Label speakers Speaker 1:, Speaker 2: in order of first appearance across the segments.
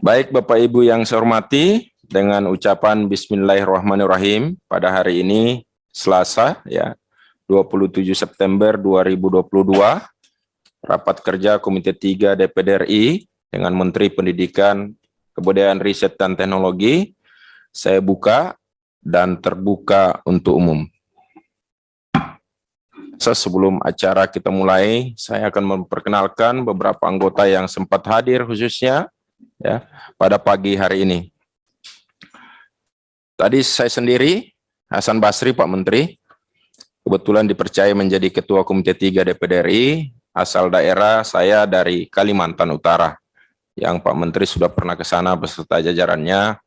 Speaker 1: Baik Bapak Ibu yang saya hormati, dengan ucapan Bismillahirrahmanirrahim pada hari ini Selasa ya 27 September 2022, rapat kerja Komite 3 DPD RI dengan Menteri Pendidikan, Kebudayaan, Riset dan Teknologi saya buka dan terbuka untuk umum. Sebelum acara kita mulai, saya akan memperkenalkan beberapa anggota yang sempat hadir khususnya ya pada pagi hari ini. Tadi saya sendiri, Hasan Basri, Pak Menteri, kebetulan dipercaya menjadi Ketua Komite 3 DPD RI, asal daerah saya dari Kalimantan Utara, yang Pak Menteri sudah pernah ke sana beserta jajarannya.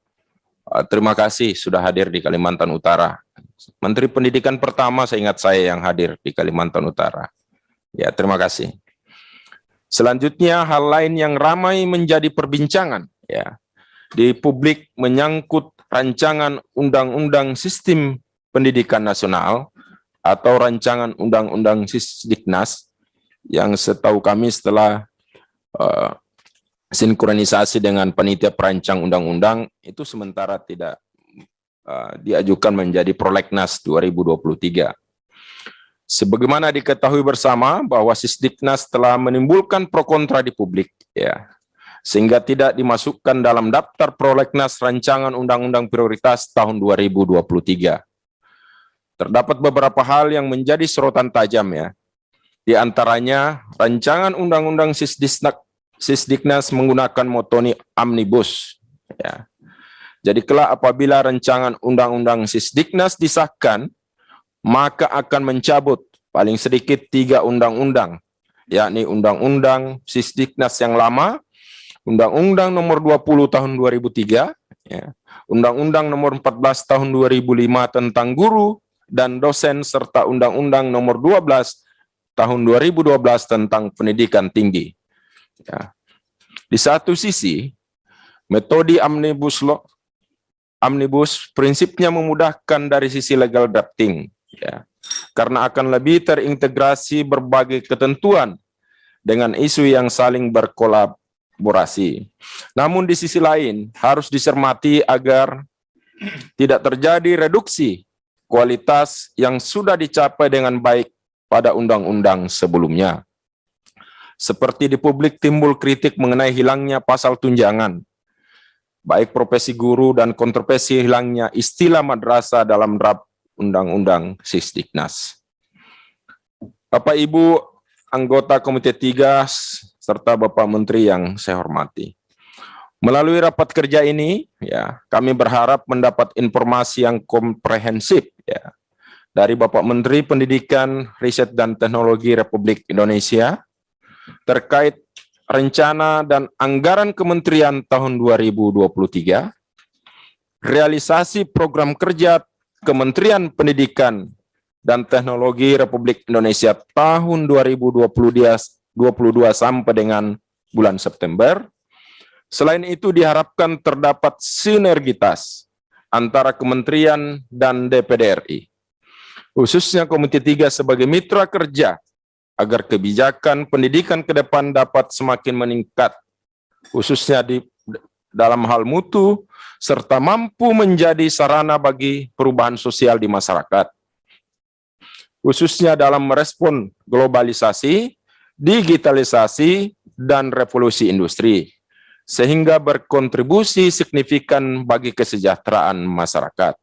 Speaker 1: Terima kasih sudah hadir di Kalimantan Utara. Menteri Pendidikan pertama seingat saya yang hadir di Kalimantan Utara. Ya, terima kasih. Selanjutnya, hal lain yang ramai menjadi perbincangan ya di publik menyangkut rancangan Undang-Undang Sistem Pendidikan Nasional atau rancangan Undang-Undang Sisdiknas yang setahu kami setelah sinkronisasi dengan panitia perancang undang-undang itu sementara tidak diajukan menjadi Prolegnas 2023. Sebagaimana diketahui bersama bahwa Sisdiknas telah menimbulkan pro kontra di publik ya, sehingga tidak dimasukkan dalam daftar Prolegnas rancangan undang-undang prioritas tahun 2023. Terdapat beberapa hal yang menjadi sorotan tajam ya. Di antaranya rancangan undang-undang Sisdiknas menggunakan metode omnibus ya. Jadi kelak apabila rancangan undang-undang Sisdiknas disahkan, maka akan mencabut paling sedikit 3 undang-undang, yakni Undang-Undang Sisdiknas yang lama, Undang-Undang Nomor 20 Tahun 2003, ya, Undang-Undang Nomor 14 Tahun 2005 tentang guru dan dosen, serta Undang-Undang Nomor 12 Tahun 2012 tentang pendidikan tinggi. Ya. Di satu sisi, metode omnibus prinsipnya memudahkan dari sisi legal drafting, ya, karena akan lebih terintegrasi berbagai ketentuan dengan isu yang saling berkolaborasi. Namun di sisi lain harus dicermati agar tidak terjadi reduksi kualitas yang sudah dicapai dengan baik pada undang-undang sebelumnya. Seperti di publik timbul kritik mengenai hilangnya pasal tunjangan, baik profesi guru dan kontroversi hilangnya istilah madrasah dalam draft Undang-Undang Sisdiknas. Bapak Ibu anggota Komite 3 serta Bapak Menteri yang saya hormati. Melalui rapat kerja ini ya, kami berharap mendapat informasi yang komprehensif ya dari Bapak Menteri Pendidikan, Riset dan Teknologi Republik Indonesia terkait rencana dan anggaran kementerian tahun 2023, realisasi program kerja Kementerian Pendidikan dan Teknologi Republik Indonesia tahun 2022 sampai dengan bulan September. Selain itu diharapkan terdapat sinergitas antara kementerian dan DPD RI, khususnya Komite 3 sebagai mitra kerja agar kebijakan pendidikan ke depan dapat semakin meningkat, khususnya di dalam hal mutu, serta mampu menjadi sarana bagi perubahan sosial di masyarakat, khususnya dalam merespon globalisasi, digitalisasi, dan revolusi industri, sehingga berkontribusi signifikan bagi kesejahteraan masyarakat.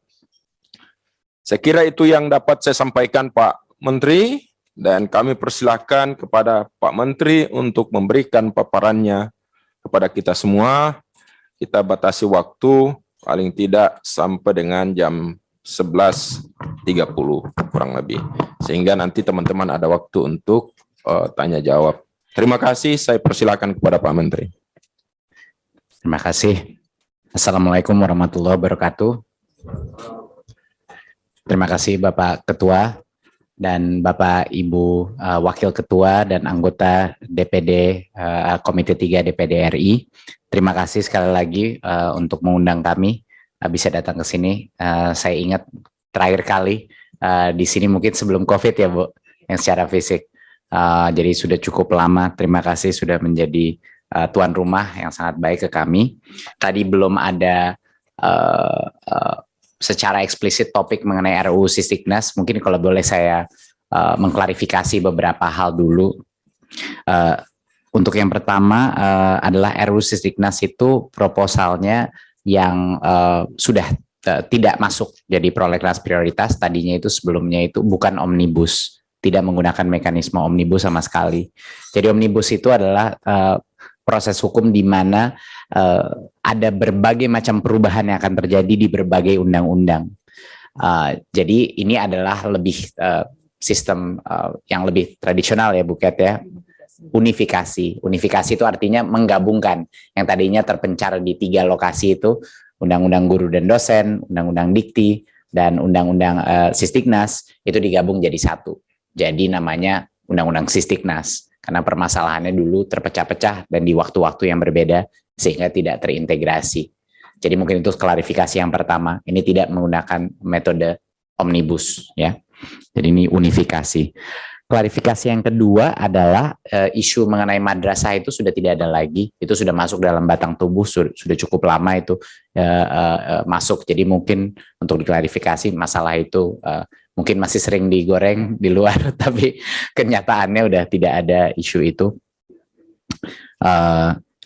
Speaker 1: Saya kira itu yang dapat saya sampaikan Pak Menteri, dan kami persilahkan kepada Pak Menteri untuk memberikan paparannya kepada kita semua. Kita batasi waktu paling tidak sampai dengan jam 11.30 kurang lebih, sehingga nanti teman-teman ada waktu untuk tanya jawab. Terima kasih, saya persilakan kepada Pak Menteri.
Speaker 2: Terima kasih. Assalamualaikum warahmatullahi wabarakatuh. Terima kasih Bapak Ketua dan Bapak Ibu Wakil Ketua dan anggota DPD Komite 3 DPD RI. Terima kasih sekali lagi untuk mengundang kami bisa datang ke sini. Saya ingat terakhir kali di sini mungkin sebelum COVID ya Bu, yang secara fisik. Jadi sudah cukup lama. Terima kasih sudah menjadi tuan rumah yang sangat baik ke kami. Tadi belum ada secara eksplisit topik mengenai RUU Sisdiknas. Mungkin kalau boleh saya mengklarifikasi beberapa hal dulu. Untuk yang pertama adalah RUU Sisdiknas itu proposalnya yang sudah tidak masuk jadi prolegnas prioritas. Tadinya itu sebelumnya itu bukan omnibus, tidak menggunakan mekanisme omnibus sama sekali. Jadi omnibus itu adalah proses hukum di mana ada berbagai macam perubahan yang akan terjadi di berbagai undang-undang. Jadi ini adalah lebih sistem yang lebih tradisional ya Bu Ket ya. Unifikasi. Unifikasi itu artinya menggabungkan yang tadinya terpencar di 3 lokasi itu, Undang-Undang Guru dan Dosen, Undang-Undang Dikti, dan Undang-Undang Sisdiknas itu digabung jadi satu. Jadi namanya Undang-Undang Sisdiknas. Karena permasalahannya dulu terpecah-pecah dan di waktu-waktu yang berbeda sehingga tidak terintegrasi. Jadi mungkin itu klarifikasi yang pertama. Ini tidak menggunakan metode omnibus ya. Jadi ini unifikasi. Klarifikasi yang kedua adalah isu mengenai madrasah itu sudah tidak ada lagi. Itu sudah masuk dalam batang tubuh, sudah cukup lama itu masuk. Jadi mungkin untuk diklarifikasi masalah itu mungkin masih sering digoreng di luar, tapi kenyataannya udah tidak ada isu itu.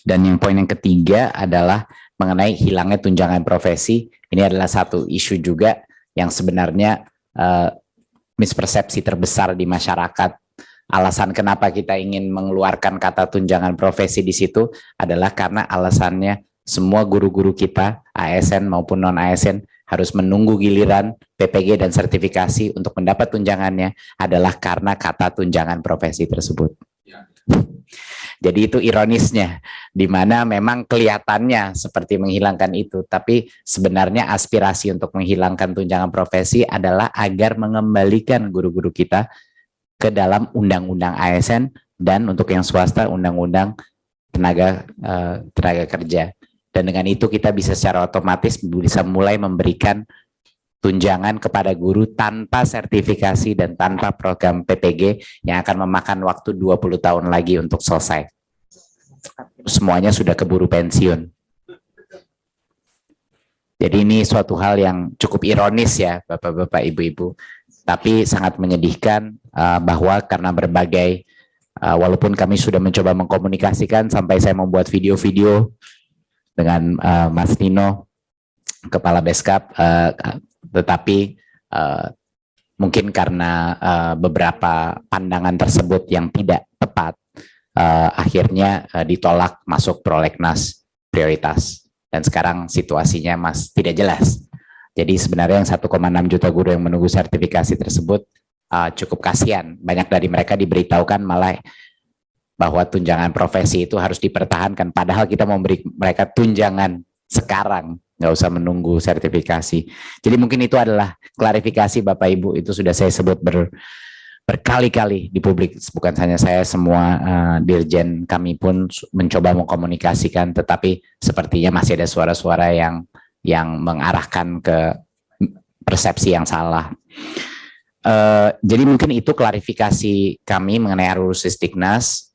Speaker 2: Dan yang poin yang ketiga adalah mengenai hilangnya tunjangan profesi. Ini adalah satu isu juga yang sebenarnya mispersepsi terbesar di masyarakat. Alasan kenapa kita ingin mengeluarkan kata tunjangan profesi di situ adalah karena alasannya semua guru-guru kita, ASN maupun non-ASN, harus menunggu giliran PPG dan sertifikasi untuk mendapat tunjangannya adalah karena kata tunjangan profesi tersebut. Jadi itu ironisnya, di mana memang kelihatannya seperti menghilangkan itu, tapi sebenarnya aspirasi untuk menghilangkan tunjangan profesi adalah agar mengembalikan guru-guru kita ke dalam undang-undang ASN dan untuk yang swasta undang-undang tenaga kerja. Dan dengan itu kita bisa secara otomatis bisa mulai memberikan tunjangan kepada guru tanpa sertifikasi dan tanpa program PPG yang akan memakan waktu 20 tahun lagi untuk selesai. Semuanya sudah keburu pensiun. Jadi ini suatu hal yang cukup ironis ya Bapak-bapak, Ibu-ibu. Tapi sangat menyedihkan bahwa karena berbagai, walaupun kami sudah mencoba mengkomunikasikan sampai saya membuat video-video dengan Mas Nino, Kepala Beskap, tetapi mungkin karena beberapa pandangan tersebut yang tidak tepat, akhirnya ditolak masuk prolegnas prioritas. Dan sekarang situasinya tidak jelas. Jadi sebenarnya yang 1,6 juta guru yang menunggu sertifikasi tersebut cukup kasihan. Banyak dari mereka diberitahukan malah bahwa tunjangan profesi itu harus dipertahankan. Padahal kita mau beri mereka tunjangan sekarang, nggak usah menunggu sertifikasi. Jadi mungkin itu adalah klarifikasi Bapak Ibu, itu sudah saya sebut berkali-kali di publik. Bukan hanya saya, semua dirjen kami pun mencoba mengkomunikasikan, tetapi sepertinya masih ada suara-suara yang mengarahkan ke persepsi yang salah. Jadi mungkin itu klarifikasi kami mengenai RUU Sisdiknas.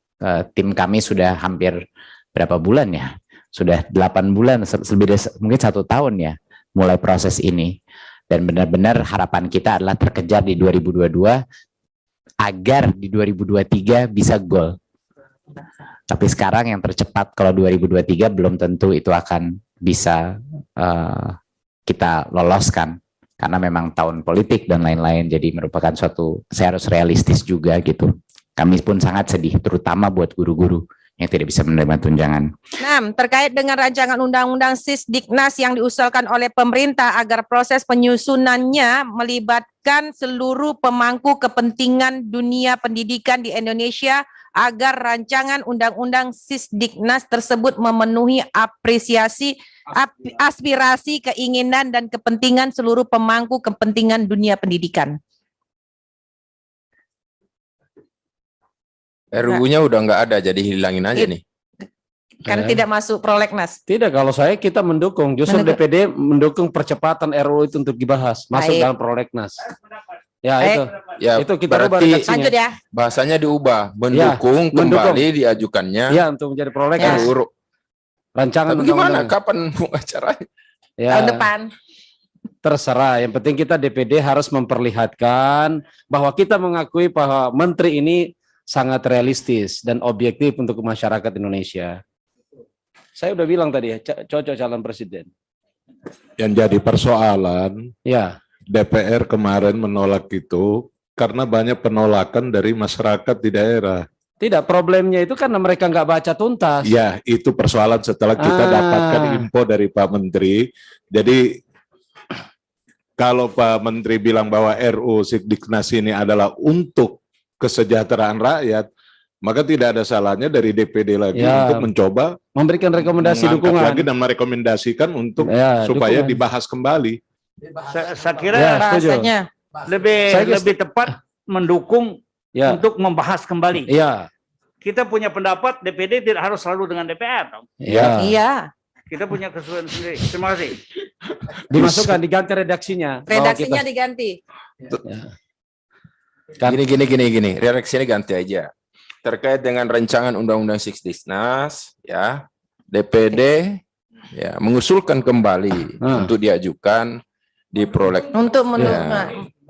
Speaker 2: Tim kami sudah hampir berapa bulan ya? Sudah 8 bulan, lebih dari mungkin 1 tahun ya mulai proses ini. Dan benar-benar harapan kita adalah terkejar di 2022 agar di 2023 bisa goal. Tapi sekarang yang tercepat kalau 2023 belum tentu itu akan bisa kita loloskan karena memang tahun politik dan lain-lain. Jadi merupakan saya harus realistis juga gitu. Kami pun sangat sedih, terutama buat guru-guru yang tidak bisa menerima tunjangan.
Speaker 3: Nah, terkait dengan rancangan undang-undang Sisdiknas yang diusulkan oleh pemerintah agar proses penyusunannya melibatkan seluruh pemangku kepentingan dunia pendidikan di Indonesia agar rancangan undang-undang Sisdiknas tersebut memenuhi aspirasi, keinginan, dan kepentingan seluruh pemangku kepentingan dunia pendidikan.
Speaker 1: RUU-nya udah nggak ada, jadi hilangin aja nih.
Speaker 3: Karena tidak masuk prolegnas.
Speaker 4: Tidak, kalau kita mendukung. Justru DPD mendukung percepatan RUU itu untuk dibahas, masuk dalam prolegnas.
Speaker 2: Ya
Speaker 3: Baik.
Speaker 2: itu.
Speaker 1: Ya,
Speaker 2: Itu kita rubah
Speaker 1: berarti
Speaker 2: redaksinya.
Speaker 3: Lanjut ya.
Speaker 1: bahasanya diubah, mendukung
Speaker 2: mendukung.
Speaker 1: kembali diajukannya
Speaker 2: Ya, untuk menjadi prolegnas.
Speaker 1: RUU.
Speaker 2: Rancangan
Speaker 1: Tapi gimana
Speaker 2: undang-undang.
Speaker 1: kapan acaranya?
Speaker 2: Ya,
Speaker 3: Tahun depan.
Speaker 2: terserah. Yang penting kita DPD harus memperlihatkan bahwa kita mengakui bahwa menteri ini sangat realistis dan objektif untuk masyarakat Indonesia. Saya udah bilang tadi ya, cocok calon presiden.
Speaker 4: Yang jadi persoalan
Speaker 2: Ya,
Speaker 4: DPR kemarin menolak itu karena banyak penolakan dari masyarakat di daerah.
Speaker 2: tidak, problemnya itu karena mereka nggak baca tuntas.
Speaker 4: Ya, itu persoalan setelah kita dapatkan info dari Pak Menteri. Jadi kalau Pak Menteri bilang bahwa RUU Sidiknas ini adalah untuk kesejahteraan rakyat, maka tidak ada salahnya dari DPD lagi
Speaker 2: Ya.
Speaker 4: untuk mencoba
Speaker 2: Memberikan rekomendasi
Speaker 4: mengangkat
Speaker 2: dukungan.
Speaker 4: lagi dan merekomendasikan untuk
Speaker 2: Ya,
Speaker 4: supaya
Speaker 2: dukungan.
Speaker 4: dibahas kembali.
Speaker 5: Saya kira
Speaker 2: Ya, setuju.
Speaker 3: Bahasanya.
Speaker 2: Saya
Speaker 5: lebih tepat mendukung
Speaker 2: Ya,
Speaker 5: untuk membahas kembali.
Speaker 2: iya,
Speaker 5: Kita punya pendapat, DPD tidak harus selalu dengan DPR. Dong.
Speaker 2: iya.
Speaker 3: Iya.
Speaker 5: Kita punya kesesuaian sendiri. Terima kasih.
Speaker 2: Dimasukkan, diganti redaksinya. Bahwa
Speaker 3: Redaksinya
Speaker 2: kita-
Speaker 3: diganti.
Speaker 2: Kan-
Speaker 1: Gini. Redaksinya ganti aja. Terkait dengan rancangan undang-undang Sidiknas, ya, DPD ya mengusulkan kembali untuk diajukan di proleg.
Speaker 3: Untuk menurut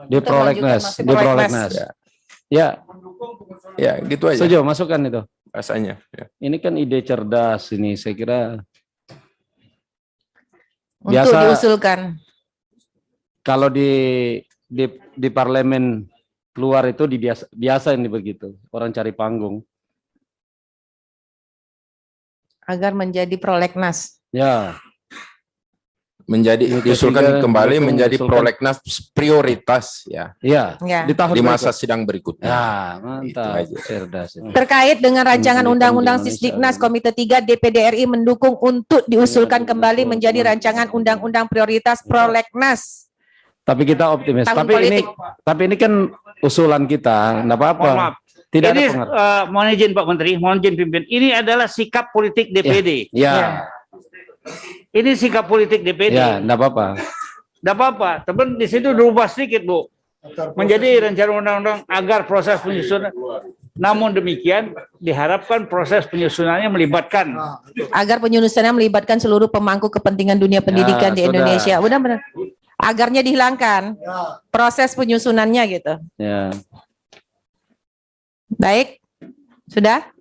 Speaker 2: di prolegnas, di prolegnas.
Speaker 1: Ya.
Speaker 2: Ya,
Speaker 1: Ya, gitu aja
Speaker 2: setuju, masukkan itu.
Speaker 1: bahasanya. Ya.
Speaker 2: Ini kan ide cerdas ini, saya kira.
Speaker 3: untuk
Speaker 2: Biasa-
Speaker 3: diusulkan.
Speaker 2: Kalau di parlemen luar itu biasa ini begitu, orang cari panggung.
Speaker 3: Agar menjadi prolegnas.
Speaker 2: Ya,
Speaker 1: Diusulkan kembali menjadi
Speaker 2: diusulkan.
Speaker 1: prolegnas prioritas ya
Speaker 2: iya.
Speaker 3: Ya.
Speaker 2: Di tahun
Speaker 1: di masa
Speaker 2: berikut.
Speaker 1: sidang berikutnya.
Speaker 2: Ya,
Speaker 1: Itu
Speaker 2: mantap,
Speaker 1: aja.
Speaker 2: cerdas. ini.
Speaker 3: Terkait dengan rancangan
Speaker 2: Pendidikan
Speaker 3: undang-undang
Speaker 2: di Indonesia.
Speaker 3: Sisdiknas, Komite 3 DPD RI mendukung untuk diusulkan kembali menjadi rancangan undang-undang prioritas prolegnas.
Speaker 2: Tapi kita optimis.
Speaker 3: Tahun
Speaker 2: Tapi ini kan usulan kita, enggak apa-apa.
Speaker 5: Mohon maaf.
Speaker 2: Tidak ada
Speaker 5: Ini
Speaker 2: pengaruh.
Speaker 5: mohon izin Pak Menteri, mohon izin pimpin. Ini adalah sikap politik DPD.
Speaker 2: Ya,
Speaker 5: Ini sikap politik DPD.
Speaker 2: ya, enggak apa-apa.
Speaker 5: Tidak apa-apa. Tapi di situ dirubah sedikit, Bu. Menjadi rencana undang-undang agar proses penyusunan. Namun demikian, diharapkan proses penyusunannya melibatkan.
Speaker 3: Agar penyusunannya melibatkan seluruh pemangku kepentingan dunia pendidikan di
Speaker 2: sudah.
Speaker 3: Indonesia. Benar-benar. Agarnya dihilangkan. Proses penyusunannya gitu.
Speaker 2: Ya.
Speaker 3: Baik. Sudah?